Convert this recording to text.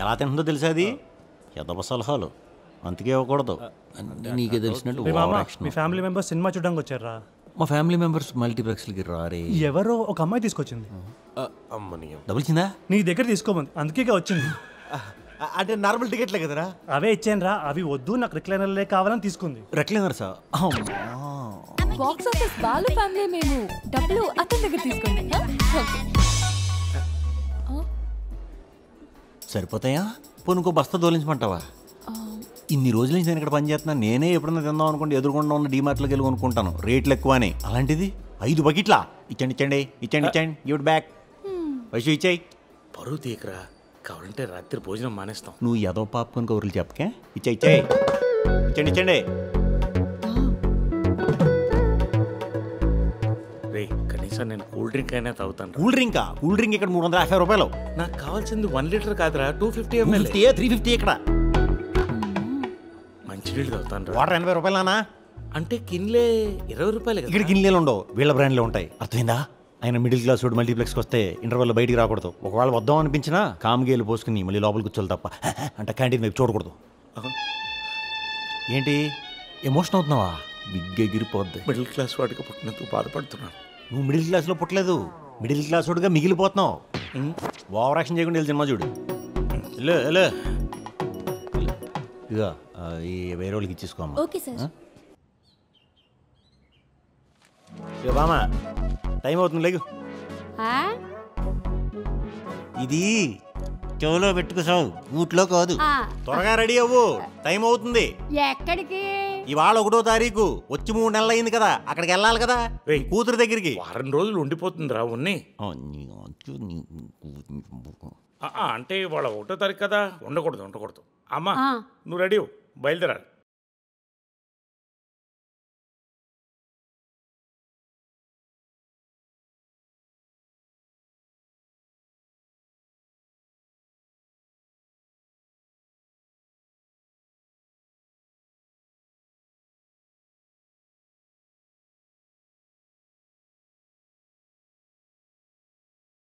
ఎలా తింటుందో తెలుసా అది ఎదవ సలహాలు అందుకే ఇవ్వకూడదు నీకే తెలిసినట్టు మీ ఫ్యామిలీ మెంబర్స్ సినిమా చూడడానికి వచ్చారా? మా ఫ్యామిలీ మెంబర్స్ మల్టీప్లెక్స్లకి రారే. ఎవరో ఒక అమ్మాయి తీసుకొచ్చింది. డబ్బులు ఇచ్చిందా? నీ దగ్గర తీసుకోమంది అందుకే వచ్చింది. అంటే నార్మల్ టికెట్లే కదరా? అవే ఇచ్చాను రా. అవి వద్దు నాకు రిక్లైనర్లే కావాలని తీసుకుంది. Recliner sir box office Balu family మేము డబ్బులు అతని దగ్గర తీసుకోండి. సరిపోతాయా? పోనీ ఇంకో బస్తా దోలించమంటావా? ఇన్ని రోజుల నుంచి నేను ఇక్కడ పని చేస్తున్నాను. నేనే ఎప్పుడన్నా తిందాం అనుకుంటే ఎదురుకుండా ఉన్న డీమార్ట్లోకి వెళ్ళి కొనుక్కుంటాను, రేట్లు ఎక్కువ అని. అలాంటిది 5 బకెట్లా? ఇచ్చండి ఇచ్చండి ఇచ్చండి ఇచ్చండి గివ్ ఇట్ బ్యాక్. వైషు ఇచ్చాయి. పరువు తీయకరా, కావాలంటే రాత్రి భోజనం మానేస్తాం. నువ్వు ఏదో పాపుకొని కౌరులు చెప్పకే. ఇచ్చాయి ఇచ్చాయి ఇచ్చండి ఇచ్చండి. రే కనీసం నేను కూల్ డ్రింక్ అయినా తాగుతాను. కూల్ డ్రింకా? కూల్ డ్రింక్ ఇక్కడ 350 రూపాయలు. నాకు కావాల్సింది 1 లీటర్ కాదురా, 250 ml. 350 ఇక్కడ. మంచినీళ్ళు తాగుతాను. వాటర్ 80 రూపాయలు నానా? అంటే కిన్లే 20 రూపాయలు. ఇక్కడ గిన్నెలు ఉండవు, వీళ్ళ బ్రాండ్లో ఉంటాయి. అర్థమైందా? ఆయన మిడిల్ క్లాస్ వాడు మల్టీప్లెక్స్కి వస్తే ఇంటర్వెల్లో బయటికి రాకూడదు. ఒకవేళ వద్దాం అనిపించినా కామ్గేలు పోసుకుని మళ్ళీ లోపల కూర్చోవాలి తప్ప అంటే క్యాంటీన్ వైపు చూడకూడదు. ఏంటి ఎమోషన్ అవుతున్నావా? బిగ్ ఎగిరిపోద్ది. మిడిల్ క్లాస్ వాడికి పుట్టినందుకు బాధపడుతున్నాను. నువ్వు మిడిల్ క్లాస్లో పుట్టలేదు, మిడిల్ క్లాస్ వాడుగా మిగిలిపోతున్నావు. ఓవర్ యాక్షన్ చేయకుండా వెళ్ళి సినిమా చూడు. ఇక ఈ వేరే వాళ్ళకి ఇచ్చేసుకోమ్మా. Okay sir. బామా టైం అవుతుంది, లేకు. ఇది చెవులో పెట్టుకోసావు, ఊట్లో కాదు. త్వరగా రెడీ అవ్వు, టైం అవుతుంది. ఎక్కడికి? ఇవాళ 1వ తారీఖు, వచ్చి 3 నెలలు అయింది కదా, అక్కడికి వెళ్ళాలి కదా కూతురు దగ్గరికి. వారం రోజులు ఉండిపోతుందిరా ఉన్ని. అంటే వాళ్ళ 1వ తారీఖు కదా, ఉండకూడదు. అమ్మా నువ్వు రెడీ బయలుదేరాలి.